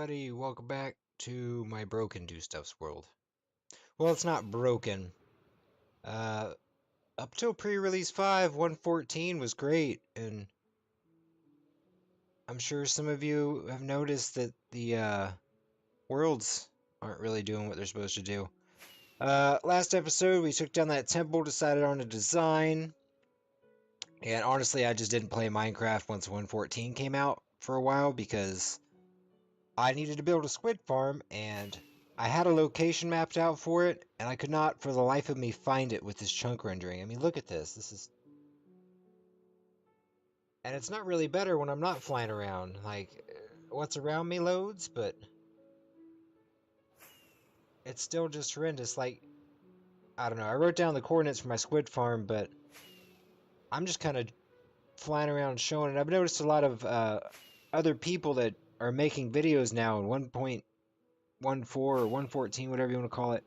everybody, welcome back to my broken do stuffs world. Well, it's not broken. Uh, Up till pre-release 5, 114 was great, and I'm sure some of you have noticed that the worlds aren't really doing what they're supposed to do. Last episode we took down that temple, decided on a design, and honestly I just didn't play Minecraft once 114 came out for a while because I needed to build a squid farm, and I had a location mapped out for it, and I could not for the life of me find it with this chunk rendering. I mean, look at this. This is... And it's not really better when I'm not flying around. Like, what's around me loads, but it's still just horrendous. Like, I don't know. I wrote down the coordinates for my squid farm, but I'm just kind of flying around showing it. I've noticed a lot of other people that are making videos now in 1.14 or 114, whatever you want to call it.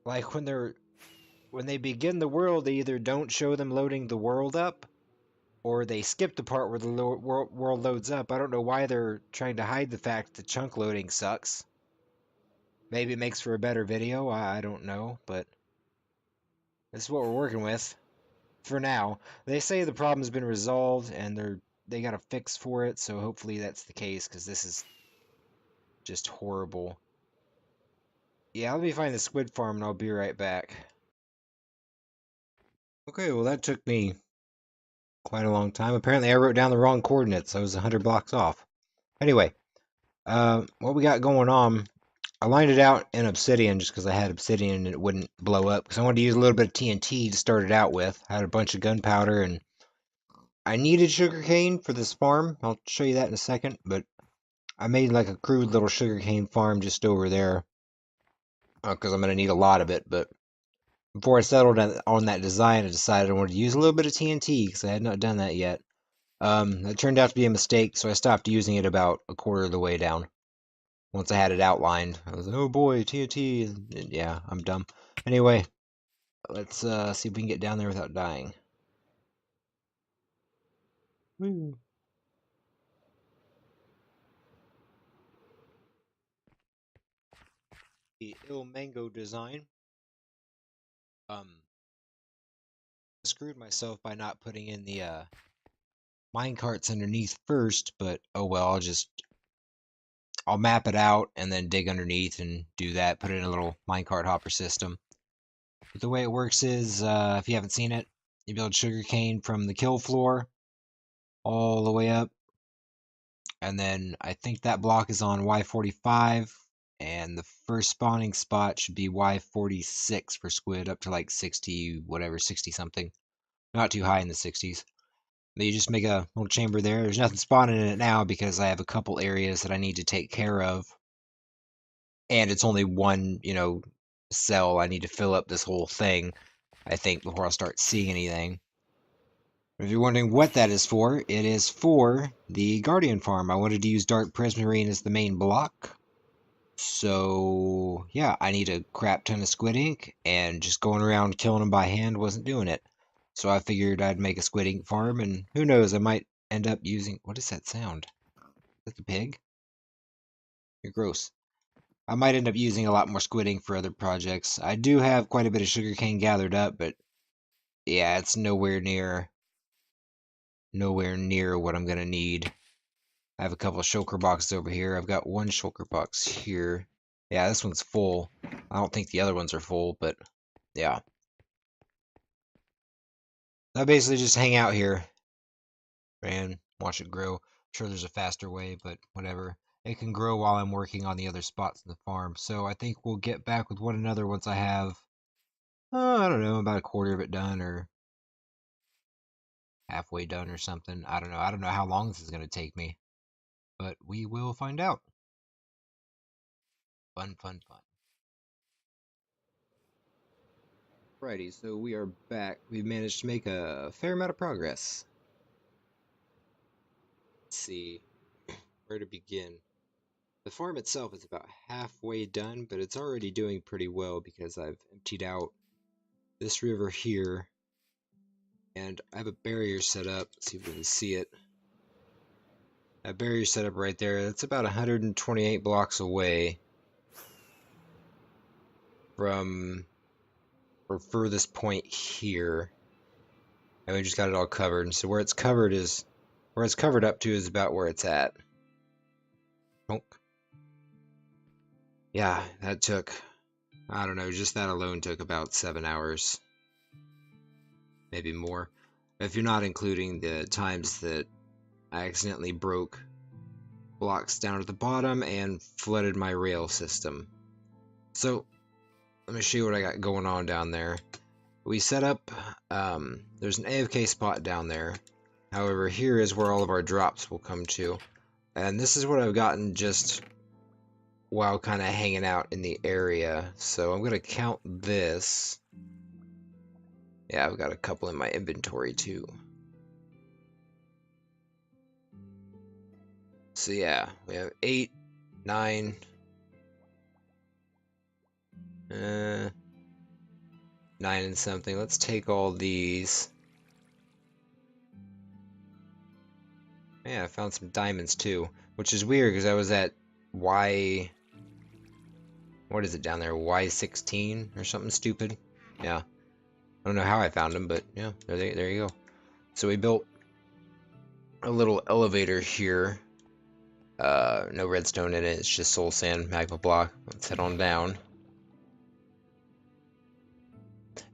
Like when they begin the world, they either don't show them loading the world up, or they skip the part where the world loads up. I don't know why they're trying to hide the fact that chunk loading sucks. Maybe it makes for a better video, I don't know, but this is what we're working with for now. They say the problem's been resolved and they got a fix for it, so hopefully that's the case, because this is just horrible. Yeah, let me find the squid farm and I'll be right back. Okay, well that took me quite a long time. Apparently I wrote down the wrong coordinates. I was 100 blocks off. Anyway, what we got going on, I lined it out in obsidian just because I had obsidian and it wouldn't blow up. Because I wanted to use a little bit of TNT to start it out with. I had a bunch of gunpowder and I needed sugarcane for this farm. I'll show you that in a second. But I made like a crude little sugarcane farm just over there. Because I'm going to need a lot of it. But before I settled on that design, I decided I wanted to use a little bit of TNT because I had not done that yet. It turned out to be a mistake, so I stopped using it about a quarter of the way down. Once I had it outlined, I was like, oh boy, TNT, and yeah, I'm dumb. Anyway, let's see if we can get down there without dying. Woo. The ill mango design. I screwed myself by not putting in the mine carts underneath first, but oh well, I'll map it out and then dig underneath and do that, put it in a little minecart hopper system. But the way it works is, if you haven't seen it, you build sugarcane from the kill floor all the way up, and then I think that block is on Y45, and the first spawning spot should be Y46 for squid, up to like 60, whatever, 60 something. Not too high in the 60s. Then you just make a little chamber there. There's nothing spawning in it now because I have a couple areas that I need to take care of. And it's only one, cell. I need to fill up this whole thing, I think, before I'll start seeing anything. If you're wondering what that is for, it is for the Guardian farm. I wanted to use Dark Prismarine as the main block. So, yeah, I need a crap ton of squid ink, and just going around killing them by hand wasn't doing it. So I figured I'd make a squid ink farm, and who knows, I might end up using... What is that sound? Is that the pig? You're gross. I might end up using a lot more squid ink for other projects. I do have quite a bit of sugarcane gathered up, but yeah, it's nowhere near what I'm gonna need. I have a couple of shulker boxes over here. I've got one shulker box here. Yeah, this one's full. I don't think the other ones are full, but yeah. I basically just hang out here and watch it grow. I'm sure there's a faster way, but whatever. It can grow while I'm working on the other spots in the farm. So I think we'll get back with one another once I have, I don't know, about a quarter of it done or halfway done or something. I don't know. I don't know how long this is going to take me, but we will find out. Fun, fun, fun. Alrighty, so we are back. We've managed to make a fair amount of progress. Let's see where to begin. The farm itself is about halfway done, but it's already doing pretty well because I've emptied out this river here, and I have a barrier set up. Let's see if we can see it. That barrier set up right there. That's about 128 blocks away from our furthest point here. And we just got it all covered. So where it's covered up to is about where it's at. Bonk. Yeah, that took, I don't know, just that alone took about 7 hours. Maybe more. If you're not including the times that I accidentally broke blocks down at the bottom and flooded my rail system. So, let me show you what I got going on down there. We set up, there's an AFK spot down there. However, here is where all of our drops will come to. And this is what I've gotten just while kind of hanging out in the area. So I'm going to count this. Yeah, I've got a couple in my inventory too. So yeah, we have 8, 9, 9 and something. Let's take all these. Yeah, I found some diamonds too, which is weird because I was at Y. What is it down there? Y16 or something stupid? Yeah. I don't know how I found them, but yeah, there you go. So we built a little elevator here. No redstone in it. It's just soul sand magma block. Let's head on down.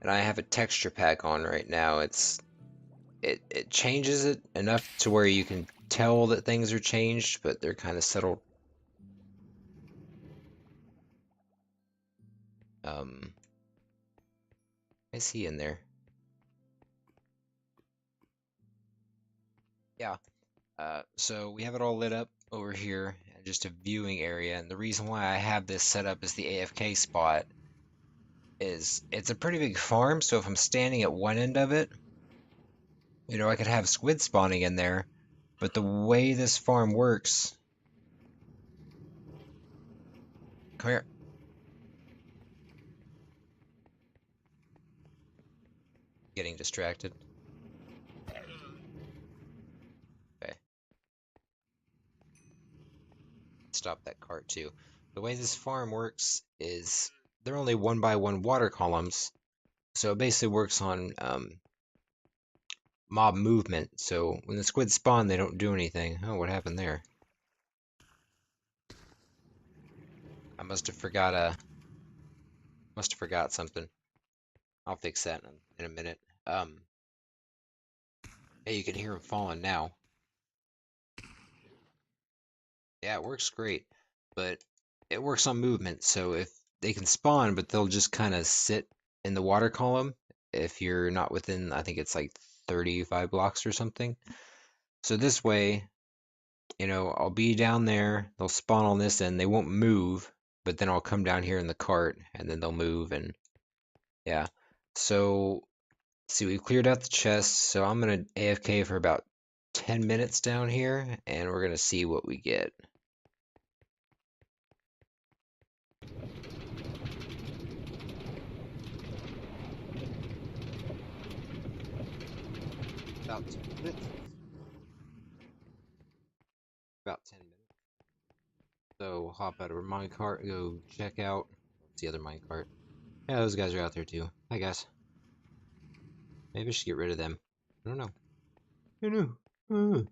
And I have a texture pack on right now. It changes it enough to where you can tell that things are changed, but they're kind of subtle. Is he in there? Yeah. So we have it all lit up over here, just a viewing area. And the reason why I have this set up as the AFK spot is it's a pretty big farm. So if I'm standing at one end of it, you know, I could have squid spawning in there. But the way this farm works, come here. Getting distracted. Okay. Stop that cart too. The way this farm works is they're only 1 by 1 water columns. So it basically works on mob movement. So when the squids spawn, they don't do anything. Oh, what happened there? I must have forgot something. I'll fix that in a minute. Hey, you can hear them falling now. Yeah, it works great, but it works on movement. So if they can spawn, but they'll just kind of sit in the water column if you're not within, I think it's like 35 blocks or something. So this way, you know, I'll be down there, they'll spawn on this end, they won't move, but then I'll come down here in the cart and then they'll move and yeah. So see, we've cleared out the chest, so I'm gonna AFK for about 10 minutes down here and we're gonna see what we get. About 10 minutes. About 10 minutes. So hop out of our minecart and go check out the other minecart. Yeah, those guys are out there too. Hi guys. Maybe I should get rid of them. I don't know. I don't know.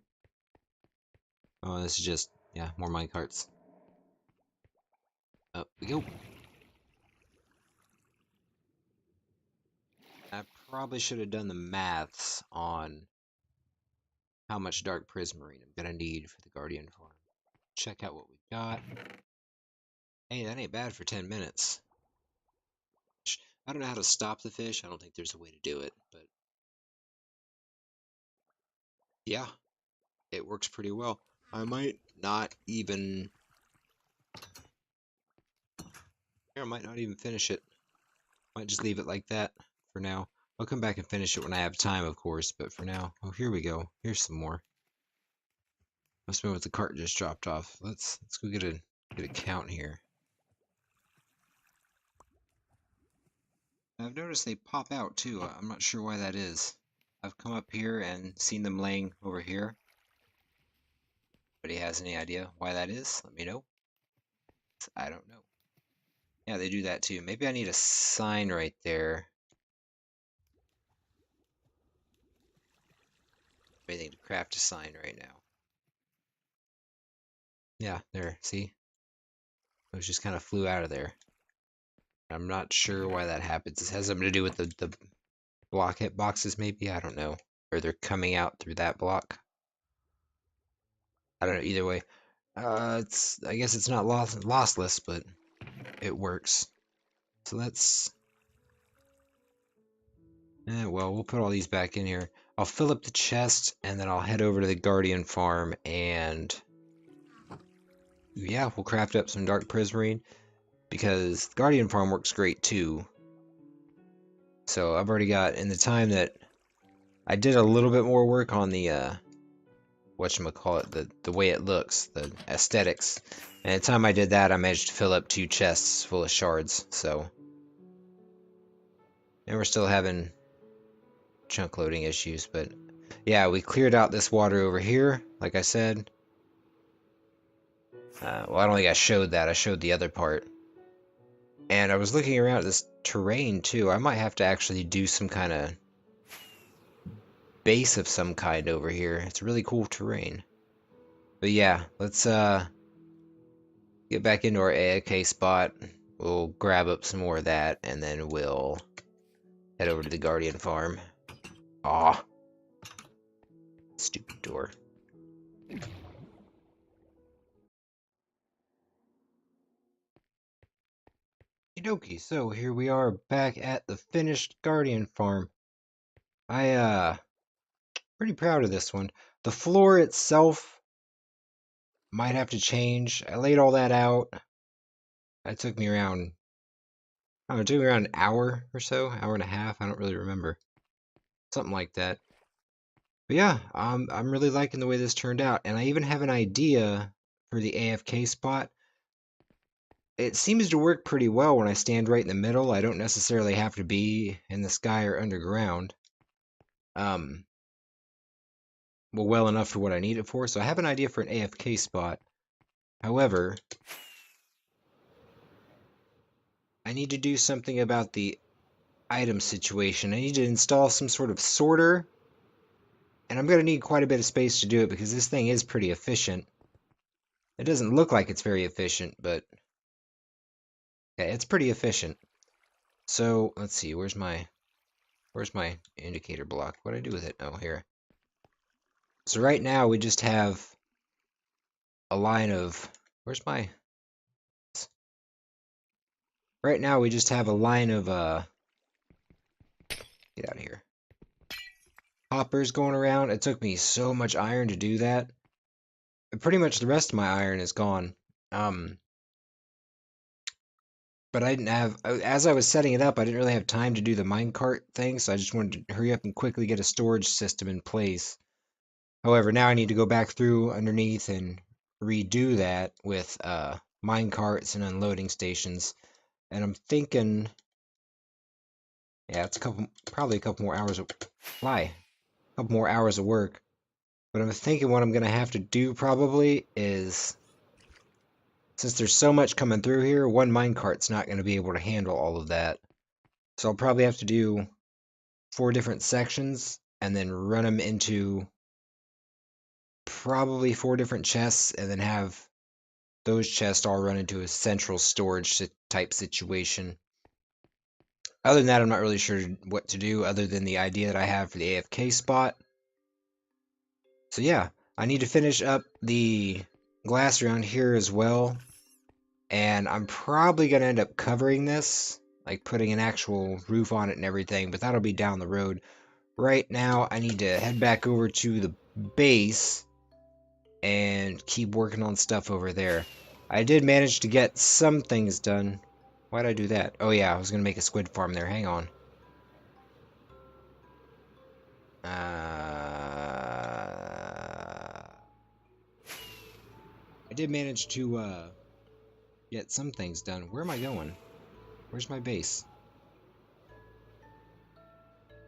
Oh, this is just, yeah, more minecarts. Up we go. I probably should have done the maths on how much dark prismarine I'm gonna need for the Guardian farm. Check out what we got. Hey, that ain't bad for 10 minutes. I don't know how to stop the fish. I don't think there's a way to do it, but yeah, it works pretty well. I might not even finish it. Might just leave it like that for now. I'll come back and finish it when I have time, of course, but for now, oh, here we go. Here's some more. Must have been what the cart just dropped off. Let's go get a count here. I've noticed they pop out too. I'm not sure why that is. I've come up here and seen them laying over here. Anybody has any idea why that is? Let me know. I don't know. Yeah, they do that too. Maybe I need a sign right there. Anything to craft a sign right now. Yeah, there. See? It just kind of flew out of there. I'm not sure why that happens. It has something to do with the block hit boxes, maybe? I don't know. Or they're coming out through that block. I don't know. Either way, I guess it's not lossless, but it works. So let's. Well, we'll put all these back in here. I'll fill up the chest, and then I'll head over to the Guardian farm, and yeah, we'll craft up some dark prismarine because the Guardian farm works great too. So I've already got, in the time that I did a little bit more work on the whatchamacallit, the way it looks, the aesthetics. And the time I did that, I managed to fill up 2 chests full of shards. So, and we're still having chunk loading issues, but yeah, we cleared out this water over here, like I said. Well, I don't think I showed that. I showed the other part. And I was looking around at this terrain too. I might have to actually do some kind of base of some kind over here. It's really cool terrain. But yeah, let's get back into our AFK spot. We'll grab up some more of that, and then we'll head over to the Guardian farm. Aw. Stupid door. Okie, so here we are back at the finished Guardian farm. Pretty proud of this one. The floor itself might have to change. I laid all that out. It took me around, I don't know, it took me around an hour or so, hour and a half. I don't really remember. Something like that. But yeah, I'm really liking the way this turned out, and I even have an idea for the AFK spot. It seems to work pretty well when I stand right in the middle. I don't necessarily have to be in the sky or underground. Well enough for what I need it for. So I have an idea for an AFK spot. However, I need to do something about the item situation. I need to install some sort of sorter, and I'm going to need quite a bit of space to do it because this thing is pretty efficient. It doesn't look like it's very efficient, but yeah, it's pretty efficient. So let's see, where's my indicator block? What do I do with it? Oh, here. So right now we just have a line of where's my right now we just have a line of get out of here. Hoppers going around. It took me so much iron to do that. Pretty much the rest of my iron is gone. But I didn't have, as I was setting it up, I didn't really have time to do the minecart thing, so I just wanted to hurry up and quickly get a storage system in place. However, now I need to go back through underneath and redo that with minecarts and unloading stations. And I'm thinking, yeah, it's probably a couple more hours of, a couple more hours of work. But I'm thinking what I'm gonna have to do probably is, since there's so much coming through here, one minecart's not gonna be able to handle all of that. So I'll probably have to do 4 different sections and then run them into probably 4 different chests and then have those chests all run into a central storage type situation. Other than that, I'm not really sure what to do other than the idea that I have for the AFK spot. So yeah, I need to finish up the glass around here as well. And I'm probably going to end up covering this, like putting an actual roof on it and everything, but that'll be down the road. Right now, I need to head back over to the base and keep working on stuff over there. I did manage to get some things done. Why'd I do that? Oh yeah, I was going to make a squid farm there. Hang on. I did manage to get some things done. Where am I going? Where's my base?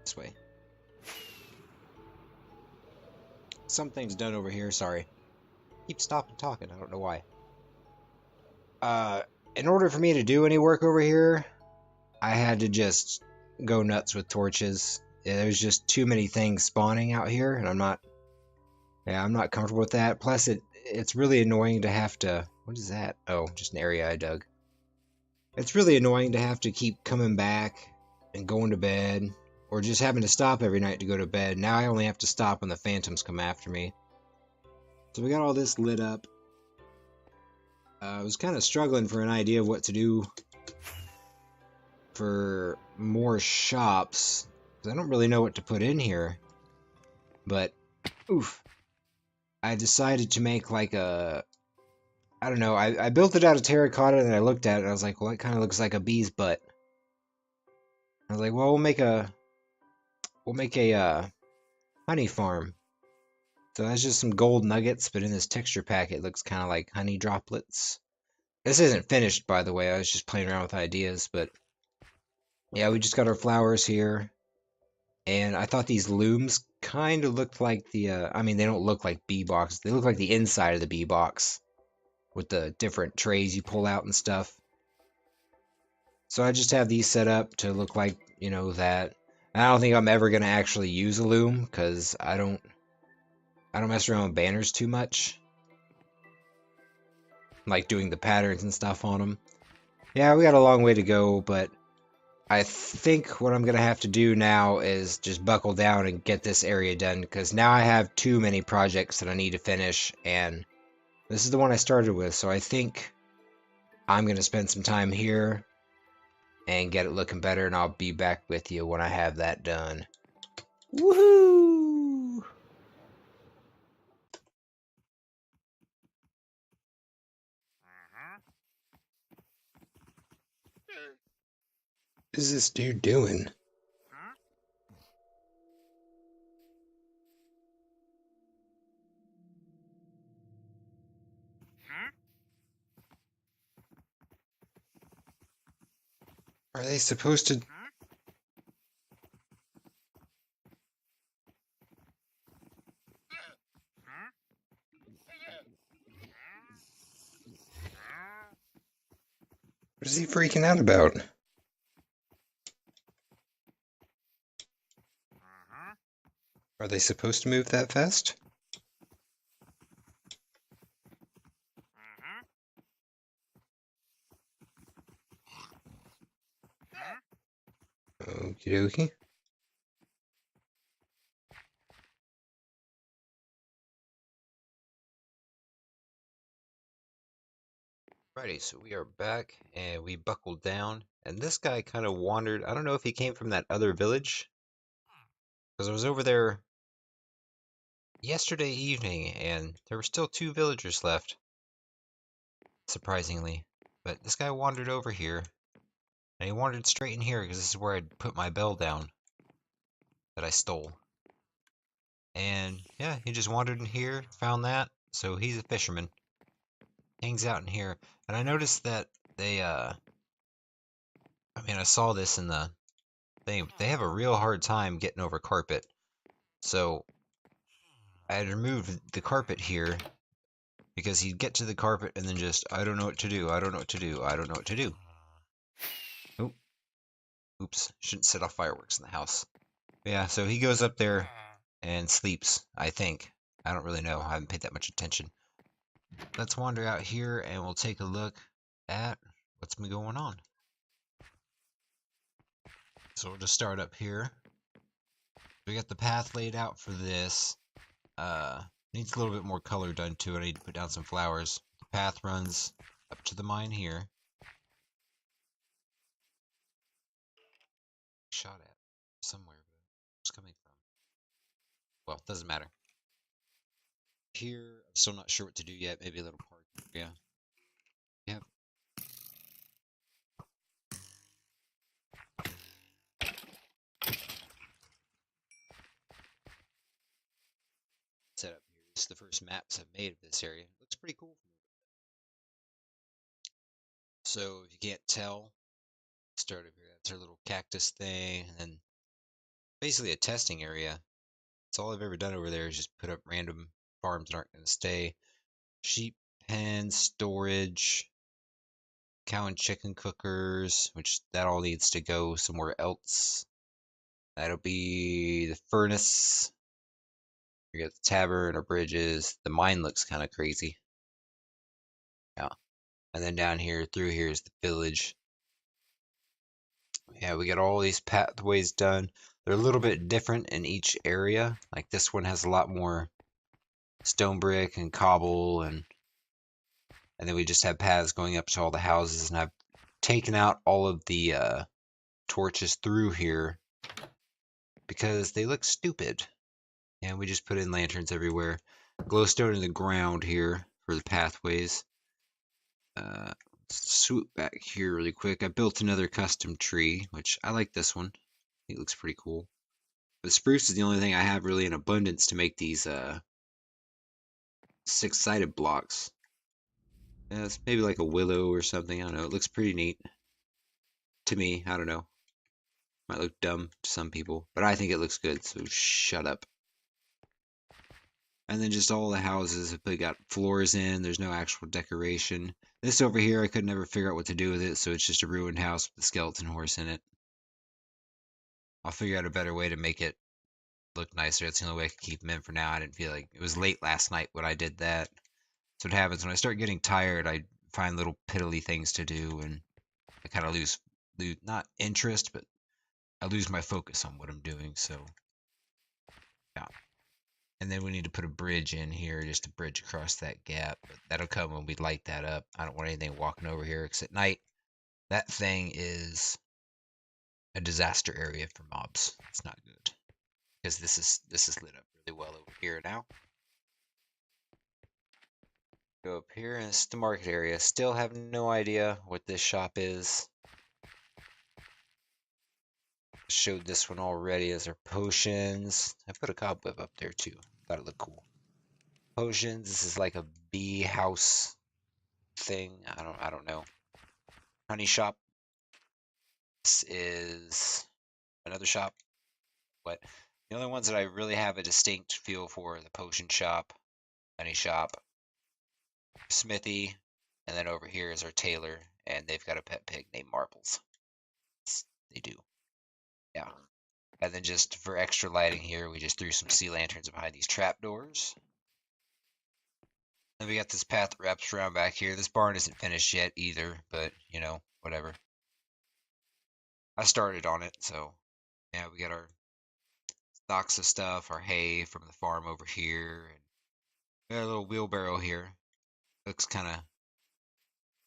This way. Some things done over here, sorry. Keep stopping talking. I don't know why. Uh, in order for me to do any work over here, I had to just go nuts with torches. Yeah, there's just too many things spawning out here, and I'm not comfortable with that. Plus, it's really annoying to have to. What is that? Oh, just an area I dug. It's really annoying to have to keep coming back and going to bed, or just having to stop every night to go to bed. Now I only have to stop when the phantoms come after me. So we got all this lit up. I was kind of struggling for an idea of what to do for more shops. 'Cause I don't really know what to put in here. But, oof. I decided to make like a... I don't know. I built it out of terracotta and I looked at it and I was like, well, it kind of looks like a bee's butt. I was like, well, we'll make a honey farm. So that's just some gold nuggets, but in this texture pack, it looks kind of like honey droplets. This isn't finished, by the way. I was just playing around with ideas, but yeah, we just got our flowers here. And I thought these looms kind of looked like the, I mean, they don't look like bee boxes. They look like the inside of the bee box with the different trays you pull out and stuff. So I just have these set up to look like, that. And I don't think I'm ever going to actually use a loom because I don't mess around with banners too much. Like doing the patterns and stuff on them. Yeah, we got a long way to go, but I think what I'm going to have to do now is just buckle down and get this area done, because now I have too many projects that I need to finish, and this is the one I started with, so I think I'm going to spend some time here and get it looking better, and I'll be back with you when I have that done. Woohoo! What is this dude doing? Are they supposed to... What is he freaking out about? Are they supposed to move that fast? Okie dokie. Righty, so we are back and we buckled down, and this guy kind of wandered. I don't know if he came from that other village, because I was over there yesterday evening and there were still two villagers left, surprisingly. But this guy wandered over here, and he wandered straight in here because this is where I'd put my bell down that I stole. And yeah, he just wandered in here, found that, so he's a fisherman. Hangs out in here, and I noticed that I saw this in the thing. They have a real hard time getting over carpet. So I had removed the carpet here because he'd get to the carpet and then just, I don't know what to do, I don't know what to do, I don't know what to do. Oop, oops, shouldn't set off fireworks in the house. But yeah, so he goes up there and sleeps, I think. I don't really know, I haven't paid that much attention. Let's wander out here and we'll take a look at what's been going on. So we'll just start up here. We got the path laid out for this. Needs a little bit more color done to it. I need to put down some flowers. The path runs up to the mine here. Shot at somewhere, but where's it coming from? Well, it doesn't matter. Here, I'm still not sure what to do yet. Maybe a little park area. Yep. Set up here. This is the first maps I've made of this area. It looks pretty cool. So if you can't tell, start up here. That's our little cactus thing, and then basically a testing area. That's all I've ever done over there is just put up random farms that aren't going to stay. sheep pen, storage, cow and chicken cookers, which that all needs to go somewhere else. That'll be the furnace. We got the tavern or bridges. The mine looks kind of crazy. Yeah. And then down here, through here is the village. Yeah, we got all these pathways done. They're a little bit different in each area. Like this one has a lot more stone brick and cobble, and then we just have paths going up to all the houses. And I've taken out all of the torches through here because they look stupid. And we just put in lanterns everywhere. Glowstone in the ground here for the pathways. Swoop back here really quick. I built another custom tree, which I like this one. I think it looks pretty cool. But spruce is the only thing I have really in abundance to make these six-sided blocks. Yeah, it's maybe like a willow or something. I don't know. It looks pretty neat to me. I don't know. Might look dumb to some people, but I think it looks good, so shut up. And then just all the houses have got floors in. There's no actual decoration. This over here, I could never figure out what to do with it, so it's just a ruined house with a skeleton horse in it. I'll figure out a better way to make it look nicer. That's the only way I can keep them in for now. I didn't feel like it was late last night when I did that. So what happens when I start getting tired, I find little piddly things to do, and I kind of lose not interest, but I lose my focus on what I'm doing. So yeah. And then we need to put a bridge in here, just a bridge across that gap. But that'll come when we light that up. I don't want anything walking over here, because at night, that thing is a disaster area for mobs. It's not good, because this is lit up really well over here now. Go up here, and it's the market area. Still have no idea what this shop is. Showed this one already as our potions. I put a cobweb up there too. Thought it looked cool. Potions. This is like a bee house thing. I don't know. Honey shop. This is another shop. But the only ones that I really have a distinct feel for are the potion shop, honey shop, smithy, and then over here is our tailor, and they've got a pet pig named Marbles. They do. Yeah. And then just for extra lighting here, we just threw some sea lanterns behind these trapdoors. Then we got this path that wraps around back here. This barn isn't finished yet either, but, you know, whatever. I started on it, so, yeah, we got our stocks of stuff, our hay from the farm over here, and we got a little wheelbarrow here. Looks kind of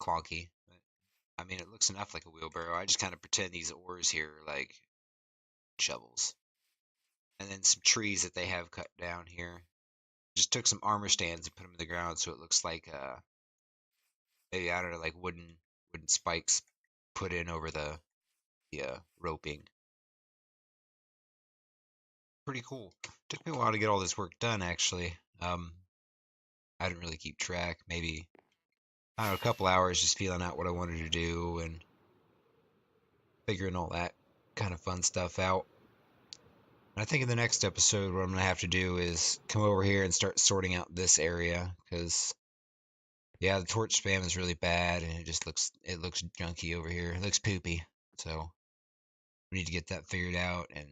clunky, but, I mean, it looks enough like a wheelbarrow. I just kind of pretend these oars here are like shovels. And then some trees that they have cut down here. Just took some armor stands and put them in the ground so it looks like maybe I don't know, like wooden spikes put in over the roping. Pretty cool. Took me a while to get all this work done actually. I didn't really keep track. Maybe I don't know, a couple hours just feeling out what I wanted to do and figuring all that kind of fun stuff out. And I think in the next episode, what I'm gonna have to do is come over here and start sorting out this area because yeah, the torch spam is really bad, and it looks junky over here. It looks poopy. So we need to get that figured out, and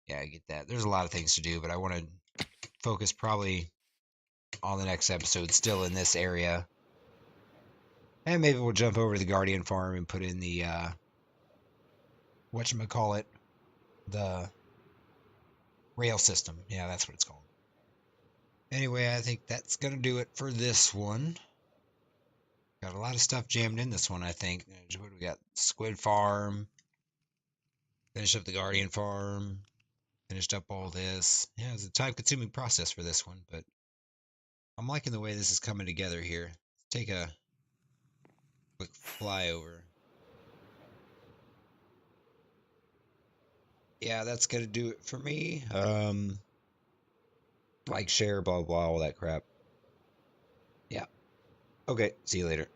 yeah, get that. There's a lot of things to do, but I want to focus probably on the next episode still in this area. And maybe we'll jump over to the Guardian farm and put in the whatchamacallit, the rail system. Yeah, that's what it's called. Anyway, I think that's gonna do it for this one. Got a lot of stuff jammed in this one, I think. What do we got? Squid farm. Finished up the Guardian farm. Finished up all this. Yeah, it's a time-consuming process for this one, but I'm liking the way this is coming together here. Let's take a quick flyover. Yeah, that's gonna do it for me. Like, share, blah, blah, all that crap. Yeah. Okay, see you later.